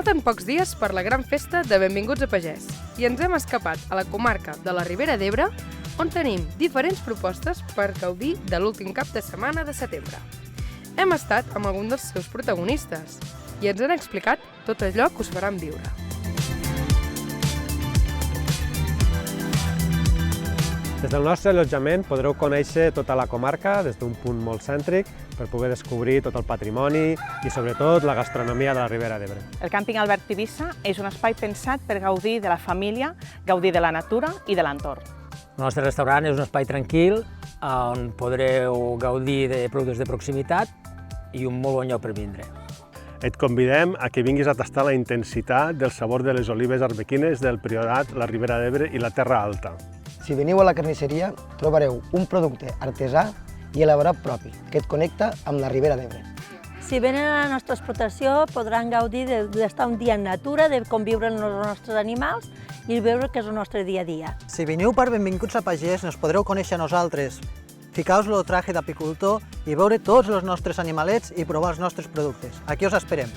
Falten pocs dies per la gran festa de Benvinguts a Pagès i ens hem escapat a la comarca de la Ribera d'Ebre, on tenim diferents propostes per gaudir de l'últim cap de setmana de setembre. Hem estat amb algun dels seus protagonistes i ens han explicat tot allò que us faran viure. Des del nostre allotjament podreu conèixer tota la comarca des d'un punt molt cèntric per poder descobrir tot el patrimoni i sobretot la gastronomia de la Ribera d'Ebre. El càmping Albert Tivissa és un espai pensat per gaudir de la família, gaudir de la natura i de l'entorn. El nostre restaurant és un espai tranquil on podreu gaudir de productes de proximitat i un molt bon lloc per vindre. Et convidem a que vinguis a tastar la intensitat del sabor de les olives arbequines del Priorat, la Ribera d'Ebre i la Terra Alta. Si veniu a la carnisseria, trobareu un producte artesà i elaborat propi, que et connecta amb la Ribera d'Ebre. Si venen a la nostra explotació, podran gaudir d'estar un dia en natura, de conviure amb els nostres animals i veure què és el nostre dia a dia. Si veniu per Benvinguts a Pagès, ens podreu conèixer a nosaltres. Ficaos el traje d'apicultor i veure tots els nostres animalets i provar els nostres productes. Aquí us esperem.